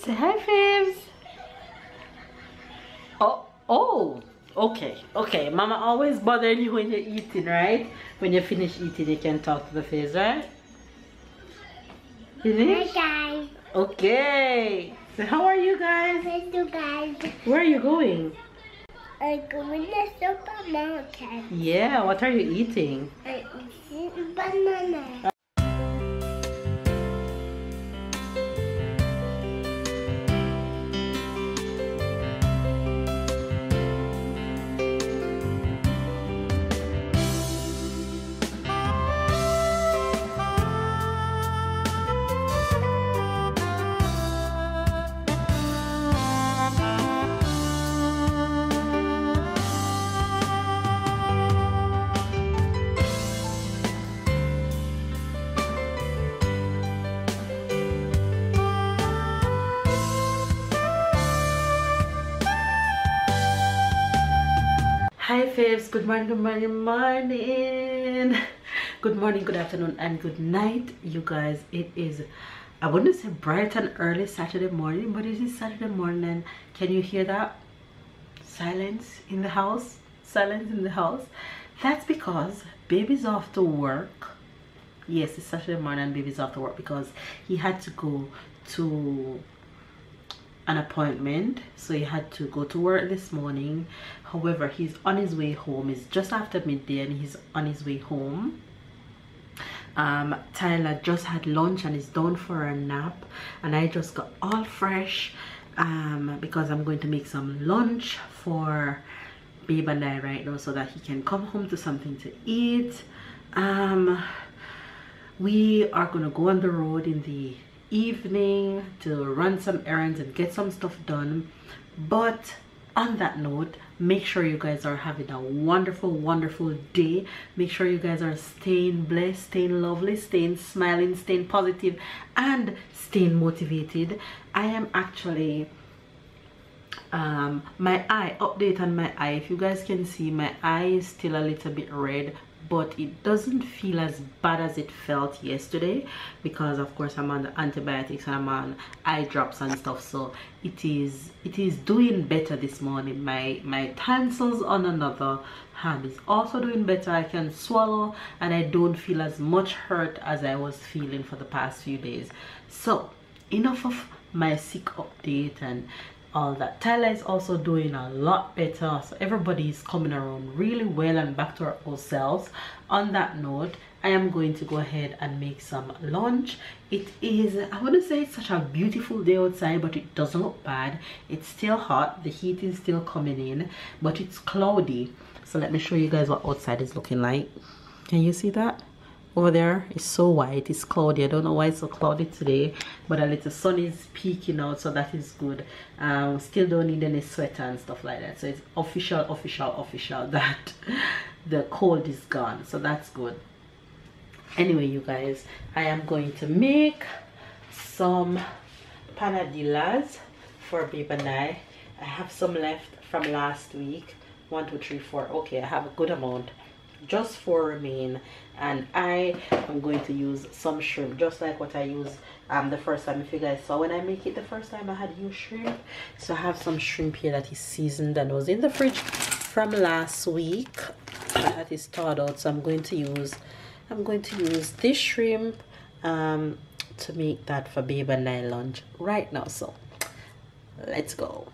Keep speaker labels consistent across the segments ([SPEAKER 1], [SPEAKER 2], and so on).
[SPEAKER 1] Say hi, Fibs. Oh, okay. Mama always bothering you when you're eating, right? When you finish eating, you can talk to the face, right? Finish?
[SPEAKER 2] Hi guys.
[SPEAKER 1] Okay. So how are you guys?
[SPEAKER 2] Hello guys.
[SPEAKER 1] Where are you going?
[SPEAKER 2] I'm going to the supermarket.
[SPEAKER 1] Yeah, what are you eating?
[SPEAKER 2] I'm eating banana.
[SPEAKER 1] Hi Fibs, good morning, good morning, good afternoon, and good night, you guys. It is, I wouldn't say bright and early Saturday morning, but it is Saturday morning. Can you hear that? Silence in the house. That's because baby's off to work. Yes, it's Saturday morning and baby's off to work because he had to go to an appointment, so he had to go to work this morning. However, he's on his way home. It's just after midday and he's on his way home. Tyler just had lunch and is down for a nap, and I just got all fresh because I'm going to make some lunch for babe and I right now so that he can come home to something to eat. We are gonna go on the road in the evening to run some errands and get some stuff done. But on that note, make sure you guys are having a wonderful day. Make sure you guys are staying blessed, staying lovely, staying smiling, staying positive, and staying motivated. I am actually my eye update on my eye. If you guys can see, my eye is still a little bit red, but it doesn't feel as bad as it felt yesterday because of course I'm on the antibiotics and I'm on eye drops and stuff, so it is doing better this morning. My tonsils on another hand is also doing better. I can swallow and I don't feel as much hurt as I was feeling for the past few days. So enough of my sick update and all that. Tyler is also doing a lot better, so everybody is coming around really well and back to our old selves. On that note, I am going to go ahead and make some lunch. It is, I wouldn't say it's such a beautiful day outside, but it doesn't look bad. It's still hot, the heat is still coming in, but it's cloudy. So let me show you guys what outside is looking like. Can you see that? Over there it's so white, it's cloudy. I don't know why it's so cloudy today, but a little sun is peeking out, so that is good. Still don't need any sweater and stuff like that, so it's official that the cold is gone, so that's good. Anyway, you guys, I am going to make some panadillas for babe and I have some left from last week. 1 2 3 4. Okay, I have a good amount, just 4 remain, and I am going to use some shrimp just like what I used the first time. If you guys saw when I make it the first time, I had used shrimp. So I have some shrimp here that is seasoned and was in the fridge from last week that is thawed out, so I'm going to use this shrimp to make that for babe and I lunch right now. So let's go.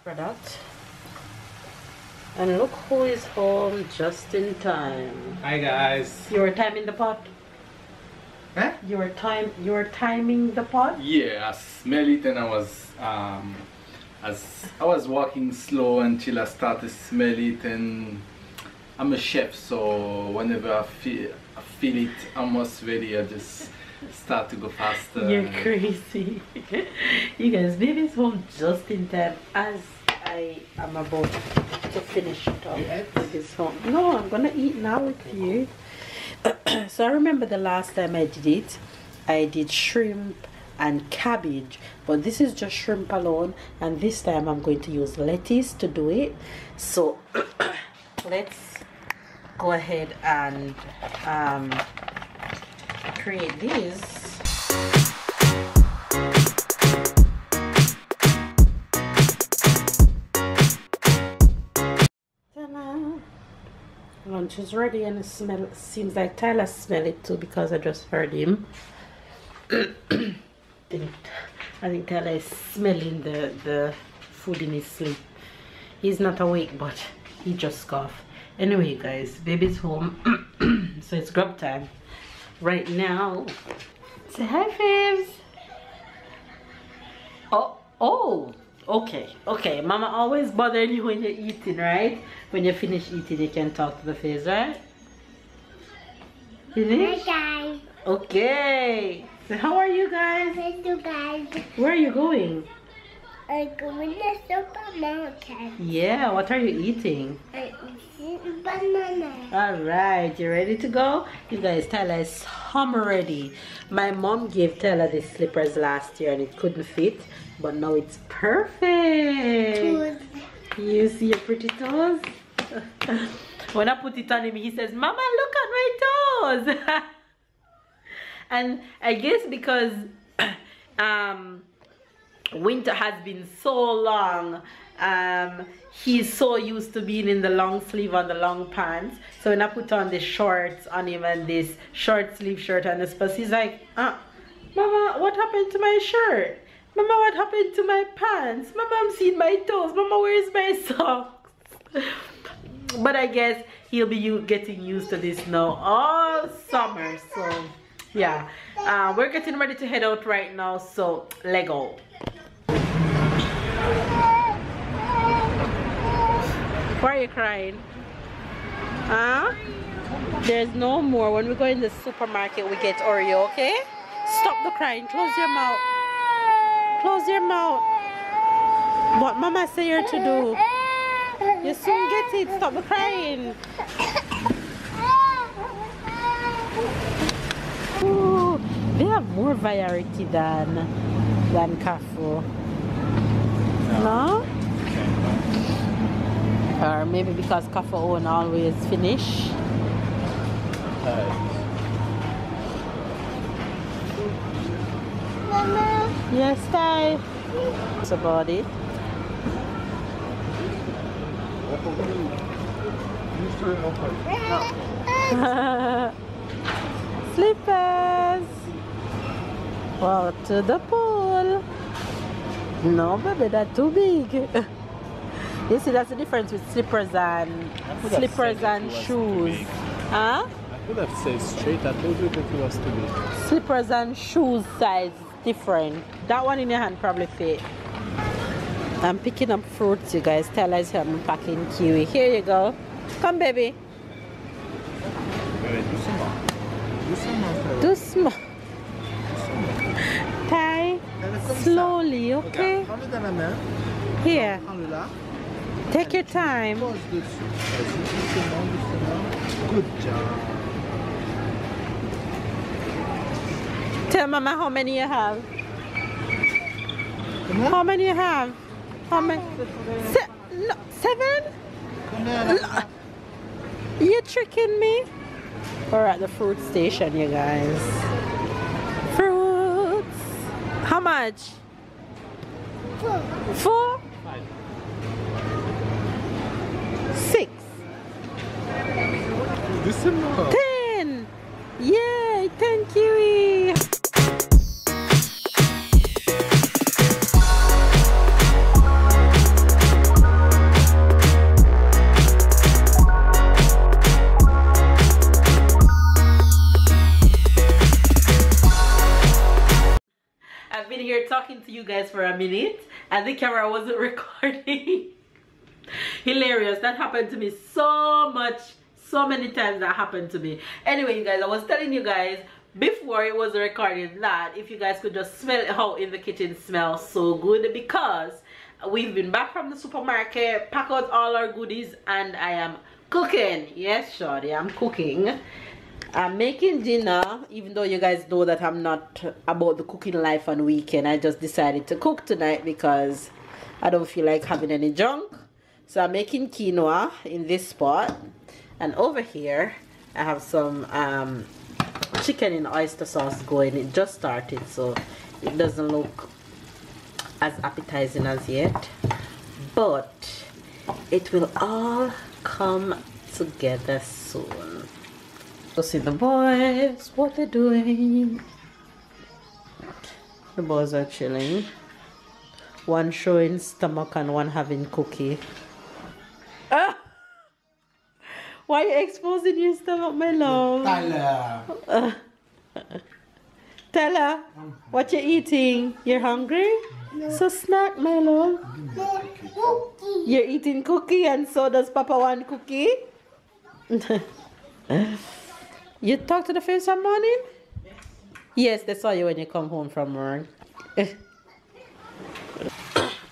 [SPEAKER 1] Product, and look who is home just in time.
[SPEAKER 3] Hi guys.
[SPEAKER 1] You were timing the pot?
[SPEAKER 3] Huh?
[SPEAKER 1] You were timing the pot?
[SPEAKER 3] Yeah, I smell it, and I was as I was walking slow until I started to smell it, and I'm a chef, so whenever I feel it almost ready, I just start to go faster.
[SPEAKER 1] You're crazy. You guys, baby's home just in time as I am about to finish it up with his home. No, I'm gonna eat now with you. So I remember the last time I did it, I did shrimp and cabbage, but this is just shrimp alone, and this time I'm going to use lettuce to do it. So let's go ahead and create this. Lunch is ready, and it seems like Tyler smelled it too because I just heard him. I think Tyler is smelling the food in his sleep. He's not awake, but he just coughed. Anyway, you guys, baby's home. So it's grub time right now. Say hi, Fibs. Oh, okay. Mama always bothering you when you're eating, right? When you finish eating, you can talk to the face, right? Finish?
[SPEAKER 2] Hi guys.
[SPEAKER 1] Okay. So how are you guys?
[SPEAKER 2] Hello guys.
[SPEAKER 1] Where are you going?
[SPEAKER 2] I'm going to the supermarket.
[SPEAKER 1] Yeah, what are you eating?
[SPEAKER 2] I'm eating banana.
[SPEAKER 1] Alright, you ready to go? You guys, Tyler is home already. My mom gave Tyler these slippers last year and it couldn't fit, but now it's perfect.
[SPEAKER 2] Good.
[SPEAKER 1] You see your pretty toes? When I put it on him, he says, Mama, look at my toes. And I guess because winter has been so long, he's so used to being in the long sleeve and the long pants. So when I put on the shorts on him and this short sleeve shirt and this plus, he's like, Mama, what happened to my shirt? Mama, what happened to my pants? Mama, I'm seeing my toes. Mama, where's my socks? But I guess he'll be getting used to this now all summer. So yeah, we're getting ready to head out right now, so let go. Why are you crying? Huh? There's no more. When we go in the supermarket, we get Oreo, okay? Stop the crying. Close your mouth. Close your mouth. What Mama say you're to do? You soon get it. Stop the crying. Ooh, they have more variety than Carrefour. No? Or maybe because Carrefour own always finish.
[SPEAKER 2] Mama.
[SPEAKER 1] Yes, Ty. That's about it. Slippers. Well, to the pool. No, baby, that's too big. You see, that's the difference with slippers and shoes. Huh?
[SPEAKER 4] I could have said straight. I told you that it was too big.
[SPEAKER 1] Slippers and shoes size different. That one in your hand probably fit. I'm picking up fruits, you guys. Tyler's here. I'm packing kiwi. Here you go. Come, baby.
[SPEAKER 4] Do some more.
[SPEAKER 1] Do small. Ty, slowly, okay? Here. Take your time.
[SPEAKER 4] Good job.
[SPEAKER 1] Tell Mama how many you have. How many you have? How many? No, 7? You're tricking me. We're at the fruit station, you guys. Fruits. How much? 4? 4? 6.
[SPEAKER 4] Do some more.
[SPEAKER 1] 10. Yay, 10 kiwi. I've been here talking to you guys for a minute and the camera wasn't recording. Hilarious. That happened to me so many times. That happened to me. Anyway, you guys, I was telling you guys before it was recording that if you guys could just smell how in the kitchen smells so good, because We've been back from the supermarket, pack out all our goodies, and I am cooking. Yes, shorty, I'm cooking. I'm making dinner, even though you guys know that I'm not about the cooking life on weekend. I just decided to cook tonight because I don't feel like having any junk. So I'm making quinoa in this pot, and over here I have some chicken in oyster sauce going. It just started, so it doesn't look as appetizing as yet, but it will all come together soon. Go see the boys, what they're doing. The boys are chilling. One showing stomach and one having cookie. Ah! Why are you exposing your stomach, my love? Tella, what you eating? You're hungry?
[SPEAKER 2] No.
[SPEAKER 1] So snack, my love.
[SPEAKER 2] Cookie.
[SPEAKER 1] You're eating cookie, and so does Papa want cookie? You talk to the face that morning? Yes, they saw you when you come home from work.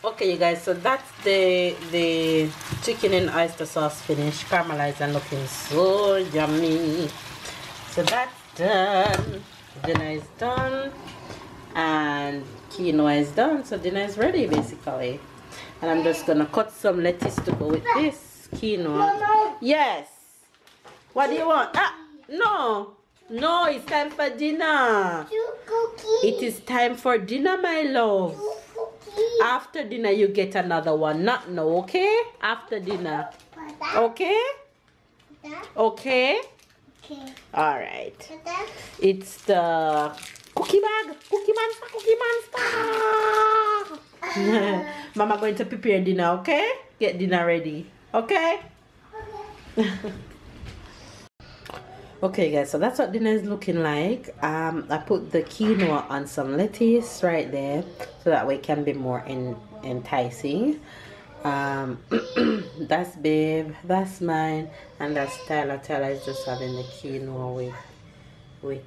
[SPEAKER 1] Okay, you guys, so that's the chicken and oyster sauce finished, caramelized and looking so yummy. So that's done. Dinner is done, and quinoa is done, so dinner is ready basically. And I'm just gonna cut some lettuce to go with this quinoa. Yes. What do you want? Ah, no, it's time for dinner. It is time for dinner, my love. After dinner you get another one, not now, okay? After dinner, okay? Okay. All right. It's the cookie bag. Cookie monster. Mama going to prepare dinner, okay? Get dinner ready, okay? Okay, guys, so that's what dinner is looking like. I put the quinoa on some lettuce right there, so that way it can be more enticing. That's Babe, that's mine, and that's Tyler. Tyler is just having the quinoa with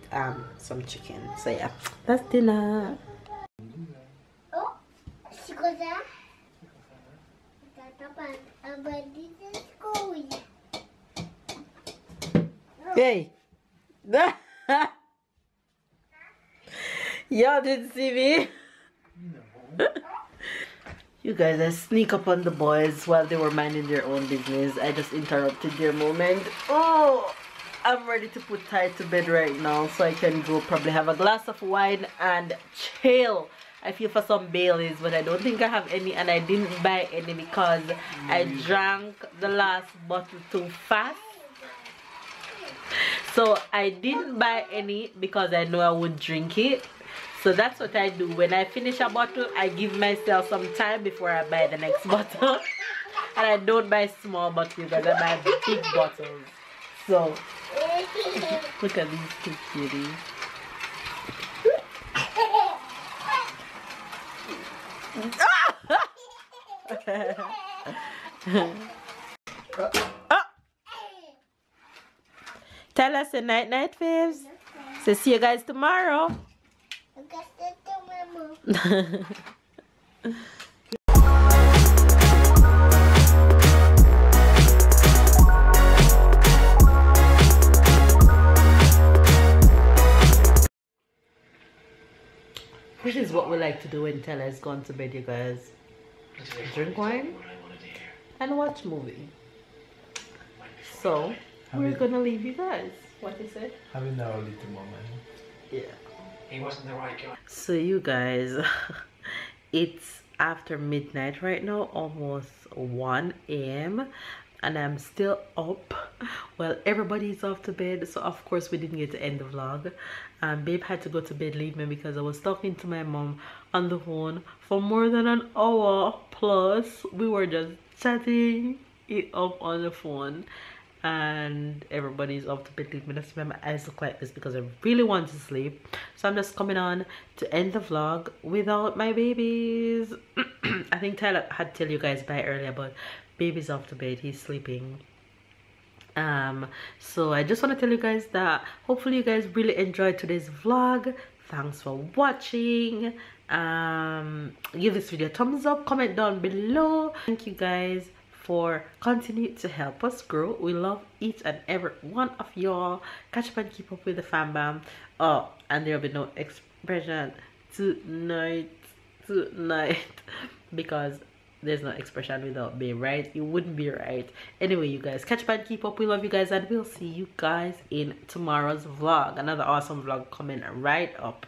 [SPEAKER 1] some chicken. So yeah, that's dinner. Hey, y'all didn't see me. You guys, I sneak up on the boys while they were minding their own business. I just interrupted their moment. Oh, I'm ready to put Ty to bed right now, so I can go probably have a glass of wine and chill. I feel for some Baileys, but I don't think I have any, and I didn't buy any because I drank the last bottle too fast. So I didn't buy any because I know I would drink it. So that's what I do. When I finish a bottle, I give myself some time before I buy the next bottle. And I don't buy small bottles, you guys. I buy big bottles. So look at these two cuties. Tell us a night faves. So see you guys tomorrow. This is what we like to do when Tella has gone to bed, you guys. Drink wine and watch movie. So we're gonna leave you guys. What you said?
[SPEAKER 4] Having our little moment.
[SPEAKER 1] Yeah.
[SPEAKER 5] He wasn't the right guy.
[SPEAKER 1] So you guys, it's after midnight right now, almost 1 AM, and I'm still up. Well, everybody's off to bed, so of course we didn't get to end the vlog. Babe had to go to bed, leave me, because I was talking to my mom on the phone for more than an hour plus. We were just chatting it up on the phone, and everybody's off to bed, leave me. That's why my eyes look like this, because I really want to sleep. So I'm just coming on to end the vlog without my babies. I think Tyler had to tell you guys bye earlier, but baby's off to bed, he's sleeping. So I just want to tell you guys that hopefully you guys really enjoyed today's vlog. Thanks for watching. Give this video a thumbs up, comment down below. Thank you guys for continuing to help us grow. We love each and every one of y'all. Catch up and keep up with the fam bam. Oh, and there'll be no expression tonight because there's no expression without being right. It wouldn't be right. Anyway, you guys, catch up and keep up. We love you guys, and we'll see you guys in tomorrow's vlog. Another awesome vlog coming right up.